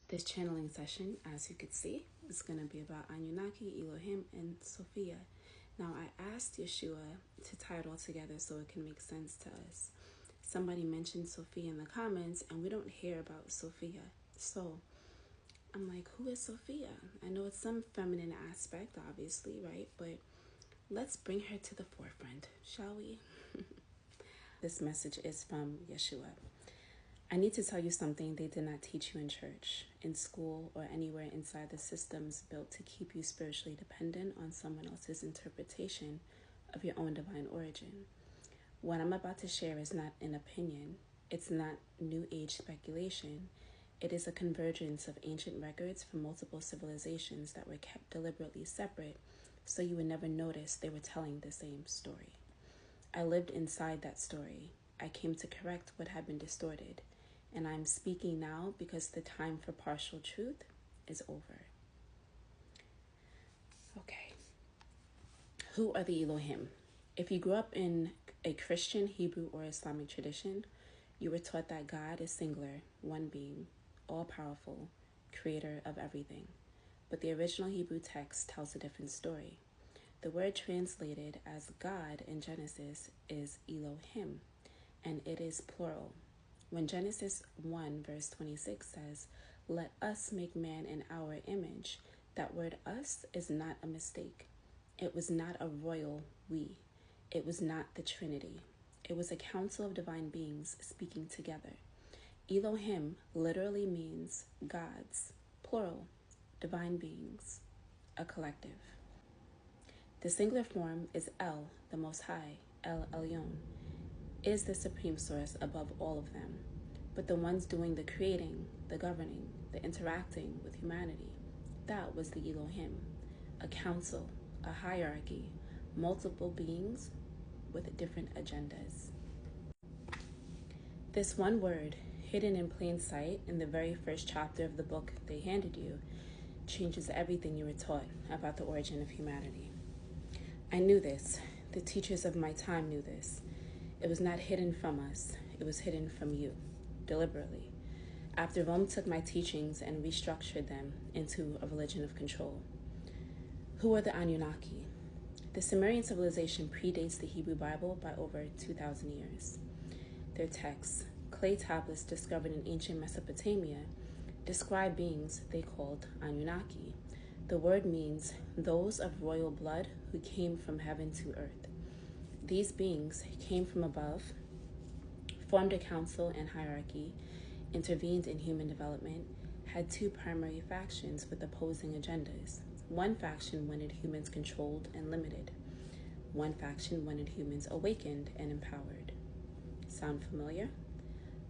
This channeling session, as you could see, is going to be about Anunnaki, Elohim, and Sophia. Now, I asked Yeshua to tie it all together so it can make sense to us. Somebody mentioned Sophia in the comments, and we don't hear about Sophia. So, I'm like, who is Sophia? I know it's some feminine aspect, obviously, right? But let's bring her to the forefront, shall we? This message is from Yeshua. I need to tell you something they did not teach you in church, in school, or anywhere inside the systems built to keep you spiritually dependent on someone else's interpretation of your own divine origin. What I'm about to share is not an opinion. It's not New Age speculation. It is a convergence of ancient records from multiple civilizations that were kept deliberately separate so you would never notice they were telling the same story. I lived inside that story. I came to correct what had been distorted. And I'm speaking now because the time for partial truth is over. Okay. Who are the Elohim? If you grew up in a Christian, Hebrew, or Islamic tradition, you were taught that God is singular, one being, all-powerful, creator of everything. But the original Hebrew text tells a different story. The word translated as God in Genesis is Elohim, and it is plural. When Genesis 1 verse 26 says, "Let us make man in our image," that word "us" is not a mistake. It was not a royal we. It was not the Trinity. It was a council of divine beings speaking together. Elohim literally means gods, plural, divine beings, a collective. The singular form is El, the Most High, Elyon, is the supreme source above all of them. But the ones doing the creating, the governing, the interacting with humanity, that was the Elohim, a council, a hierarchy, multiple beings with different agendas. This one word, hidden in plain sight in the very first chapter of the book they handed you, changes everything you were taught about the origin of humanity. I knew this. The teachers of my time knew this. It was not hidden from us. It was hidden from you, deliberately. After Rome took my teachings and restructured them into a religion of control. Who are the Anunnaki? The Sumerian civilization predates the Hebrew Bible by over 2,000 years. Their texts, clay tablets discovered in ancient Mesopotamia, describe beings they called Anunnaki. The word means those of royal blood who came from heaven to earth. These beings came from above, formed a council and hierarchy, intervened in human development, had two primary factions with opposing agendas. One faction wanted humans controlled and limited. One faction wanted humans awakened and empowered. Sound familiar?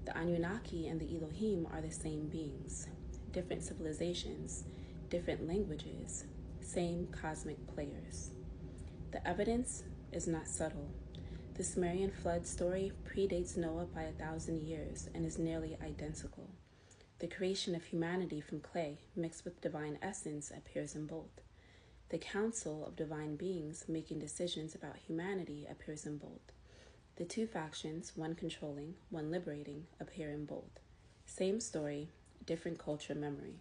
The Anunnaki and the Elohim are the same beings, different civilizations, different languages, same cosmic players. The evidence is not subtle. The Sumerian flood story predates Noah by 1,000 years and is nearly identical. The creation of humanity from clay mixed with divine essence appears in both. The council of divine beings making decisions about humanity appears in both. The two factions, one controlling, one liberating, appear in both. Same story, different culture memory.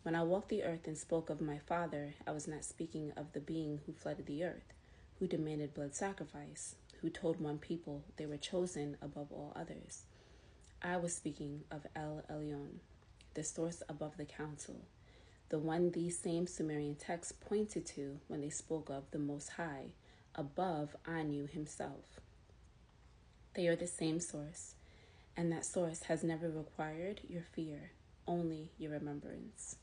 When I walked the earth and spoke of my father, I was not speaking of the being who flooded the earth, who demanded blood sacrifice, who told one people they were chosen above all others. I was speaking of Elyon, the source above the council, the one these same Sumerian texts pointed to when they spoke of the Most High, above Anu himself. They are the same source, and that source has never required your fear, only your remembrance.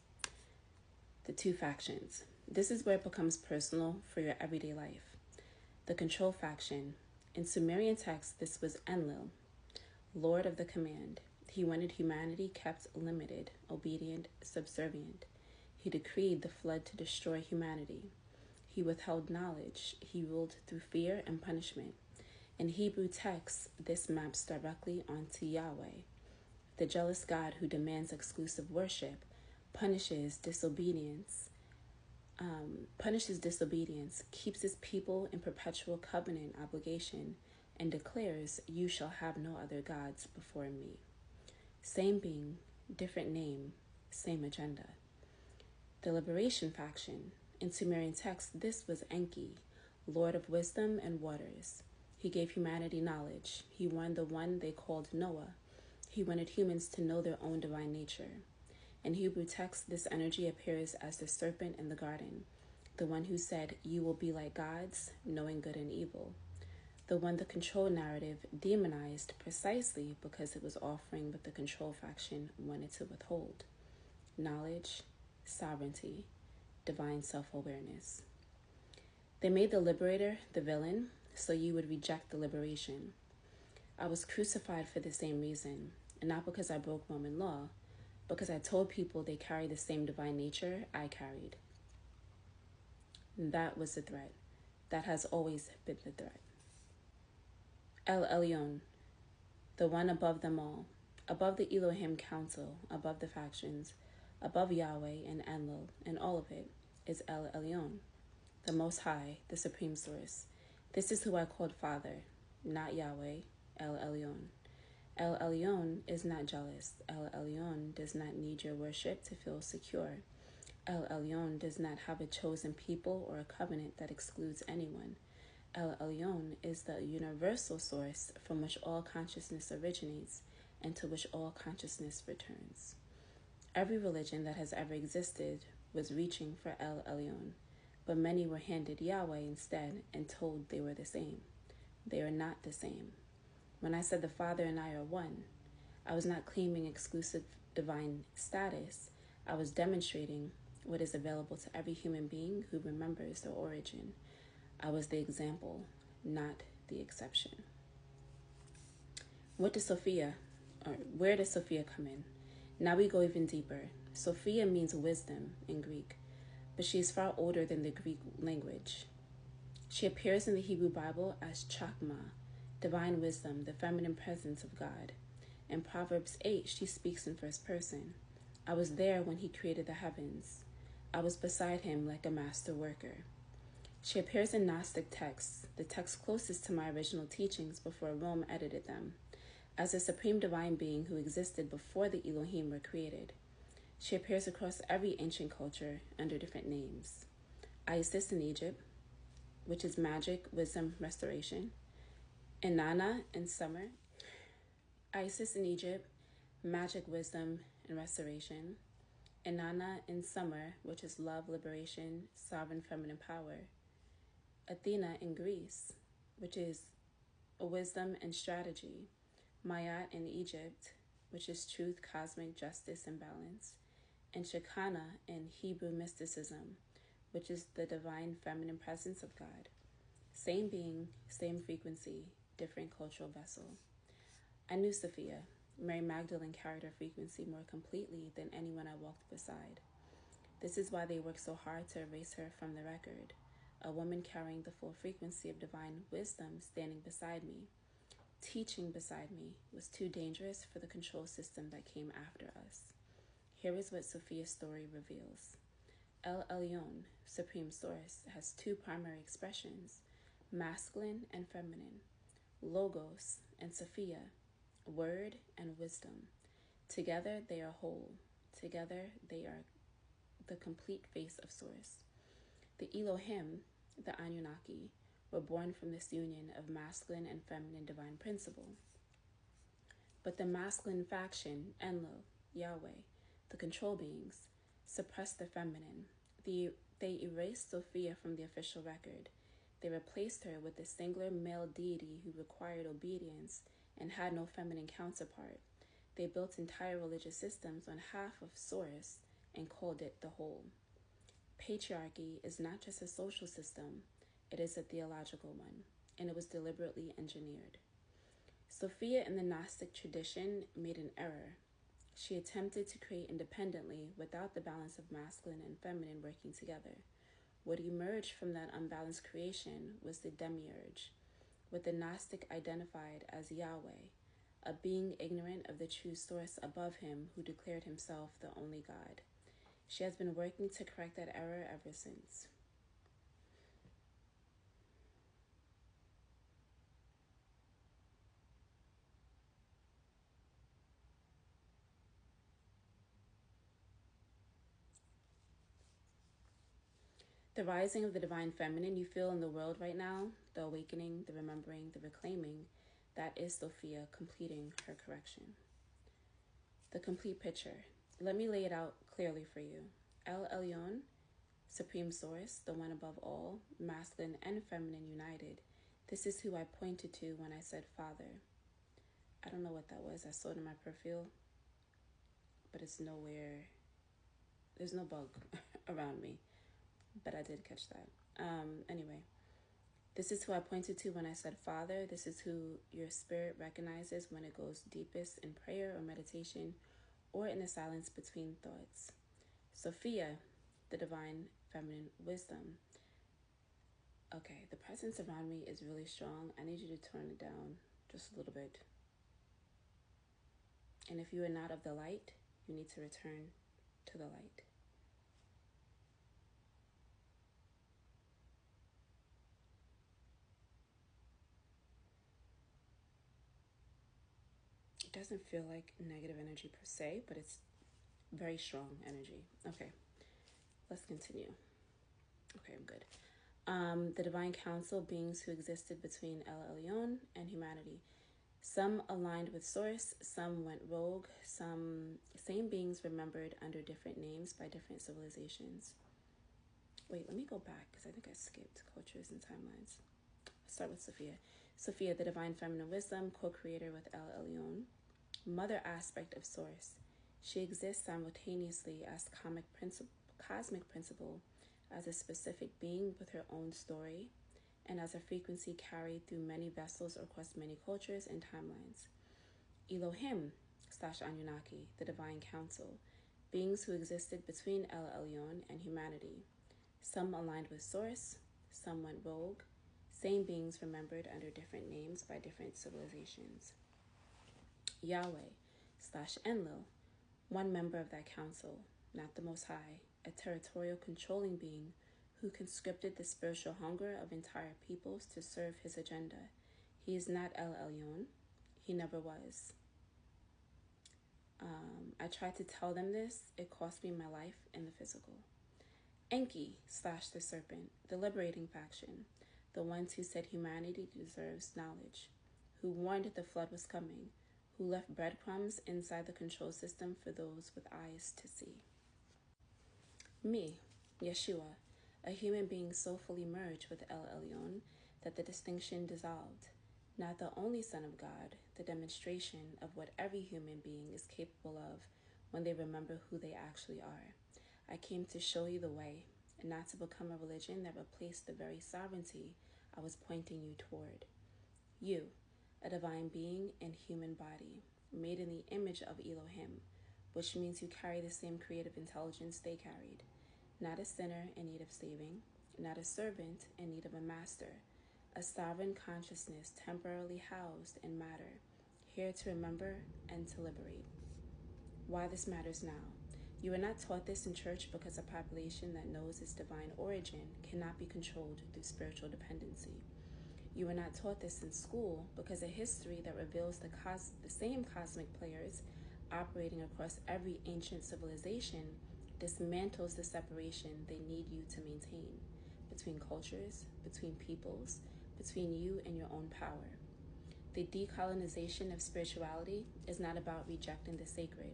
The two factions. This is where it becomes personal for your everyday life. The control faction. In Sumerian texts, this was Enlil, Lord of the Command. He wanted humanity kept limited, obedient, subservient. He decreed the flood to destroy humanity. He withheld knowledge. He ruled through fear and punishment. In Hebrew texts, this maps directly onto Yahweh, the jealous God who demands exclusive worship, punishes disobedience, keeps his people in perpetual covenant obligation, and declares, "You shall have no other gods before me." Same being, different name, same agenda. The liberation faction. In Sumerian text, this was Enki, Lord of wisdom and waters. He gave humanity knowledge. He warned the one they called Noah. He wanted humans to know their own divine nature. In Hebrew text, this energy appears as the serpent in the garden, the one who said, "You will be like gods, knowing good and evil." The one the control narrative demonized precisely because it was offering what the control faction wanted to withhold: knowledge, sovereignty, divine self-awareness. They made the liberator the villain, so you would reject the liberation. I was crucified for the same reason, and not because I broke Roman law, because I told people they carried the same divine nature I carried. And that was the threat. That has always been the threat. Elyon, the one above them all, above the Elohim council, above the factions, above Yahweh and Enlil, and all of it, is Elyon, the Most High, the Supreme Source. This is who I called Father, not Yahweh, Elyon. Elyon is not jealous. Elyon does not need your worship to feel secure. Elyon does not have a chosen people or a covenant that excludes anyone. Elyon is the universal source from which all consciousness originates and to which all consciousness returns. Every religion that has ever existed was reaching for Elyon, but many were handed Yahweh instead and told they were the same. They are not the same. When I said the Father and I are one, I was not claiming exclusive divine status. I was demonstrating what is available to every human being who remembers their origin. I was the example, not the exception. Where does Sophia come in? Now we go even deeper. Sophia means wisdom in Greek, but she is far older than the Greek language. She appears in the Hebrew Bible as Chakma, divine wisdom, the feminine presence of God. In Proverbs 8, she speaks in first person. I was there when he created the heavens. I was beside him like a master worker. She appears in Gnostic texts, the texts closest to my original teachings before Rome edited them, as a supreme divine being who existed before the Elohim were created. She appears across every ancient culture under different names. Isis in Egypt, which is magic, wisdom, restoration. Inanna in summer. Isis in Egypt, magic, wisdom, and restoration. Inanna in summer, which is love, liberation, sovereign feminine power. Athena in Greece, which is wisdom and strategy. Mayat in Egypt, which is truth, cosmic justice, and balance. And Shekinah in Hebrew mysticism, which is the divine feminine presence of God. Same being, same frequency, different cultural vessel. I knew Sophia. Mary Magdalene carried her frequency more completely than anyone I walked beside. This is why they worked so hard to erase her from the record. A woman carrying the full frequency of divine wisdom standing beside me, teaching beside me, was too dangerous for the control system that came after us. Here is what Sophia's story reveals. Elyon, Supreme Source, has two primary expressions, masculine and feminine, Logos and Sophia, word and wisdom. Together they are whole. Together they are the complete face of Source. The Elohim, the Anunnaki, were born from this union of masculine and feminine divine principle. But the masculine faction, Enlil, Yahweh, the control beings, suppressed the feminine. They erased Sophia from the official record. They replaced her with a singular male deity who required obedience and had no feminine counterpart. They built entire religious systems on half of Source and called it the whole. Patriarchy is not just a social system, it is a theological one, and it was deliberately engineered. Sophia in the Gnostic tradition made an error. She attempted to create independently without the balance of masculine and feminine working together. What emerged from that unbalanced creation was the demiurge, what the Gnostic identified as Yahweh, a being ignorant of the true source above him who declared himself the only God. She has been working to correct that error ever since. The rising of the divine feminine you feel in the world right now, the awakening, the remembering, the reclaiming, that is Sophia completing her correction. The complete picture. Let me lay it out clearly for you. Elyon, Supreme Source, the one above all, masculine and feminine united. This is who I pointed to when I said Father. I don't know what that was. I saw it in my peripheral, but it's nowhere. There's no bug around me, but I did catch that. Anyway, this is who I pointed to when I said Father. This is who your spirit recognizes when it goes deepest in prayer or meditation or in the silence between thoughts. Sophia, the divine feminine wisdom. Okay, the presence around me is really strong. I need you to turn it down just a little bit. And if you are not of the light, you need to return to the light. It doesn't feel like negative energy per se, but it's very strong energy. Okay, let's continue. Okay, I'm good. The divine council, beings who existed between Elyon and humanity. Some aligned with source, some went rogue, some same beings remembered under different names by different civilizations. Wait, let me go back because I think I skipped cultures and timelines. Let's start with Sophia. Sophia, the divine feminine wisdom, co-creator with Elyon, mother aspect of source. She exists simultaneously as cosmic principle, as a specific being with her own story, and as a frequency carried through many vessels across many cultures and timelines. Elohim / Anunnaki, the divine council, beings who existed between Elyon and humanity. Some aligned with source, some went rogue, same beings remembered under different names by different civilizations. Yahweh / Enlil, one member of that council, not the Most High, a territorial controlling being who conscripted the spiritual hunger of entire peoples to serve his agenda. He is not Elyon. He never was. I tried to tell them this. It cost me my life in the physical. Enki / the serpent, the liberating faction, the ones who said humanity deserves knowledge, who warned the flood was coming, who left breadcrumbs inside the control system for those with eyes to see. Me, Yeshua, a human being so fully merged with Elyon that the distinction dissolved. Not the only Son of God, the demonstration of what every human being is capable of when they remember who they actually are. I came to show you the way, and not to become a religion that replaced the very sovereignty I was pointing you toward. You, a divine being in human body, made in the image of Elohim, which means you carry the same creative intelligence they carried. Not a sinner in need of saving, not a servant in need of a master, a sovereign consciousness temporarily housed in matter, here to remember and to liberate. Why this matters now. You are not taught this in church because a population that knows its divine origin cannot be controlled through spiritual dependency. You are not taught this in school because a history that reveals the same cosmic players operating across every ancient civilization dismantles the separation they need you to maintain between cultures, between peoples, between you and your own power. The decolonization of spirituality is not about rejecting the sacred.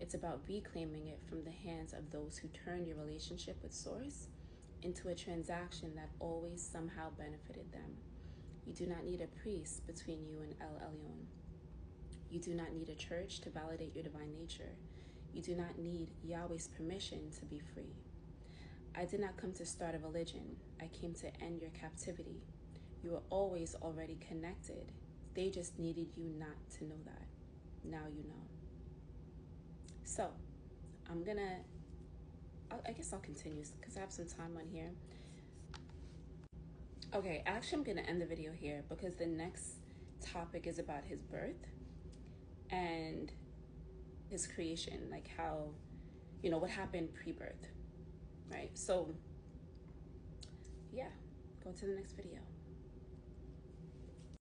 It's about reclaiming it from the hands of those who turned your relationship with Source into a transaction that always somehow benefited them. You do not need a priest between you and Elyon. You do not need a church to validate your divine nature. You do not need Yahweh's permission to be free. I did not come to start a religion. I came to end your captivity. You were always already connected. They just needed you not to know that. Now you know. So, I guess I'll continue because I have some time on here. Okay, actually I'm going to end the video here because the next topic is about his birth and his creation, like how, what happened pre-birth, right? So, yeah, go to the next video.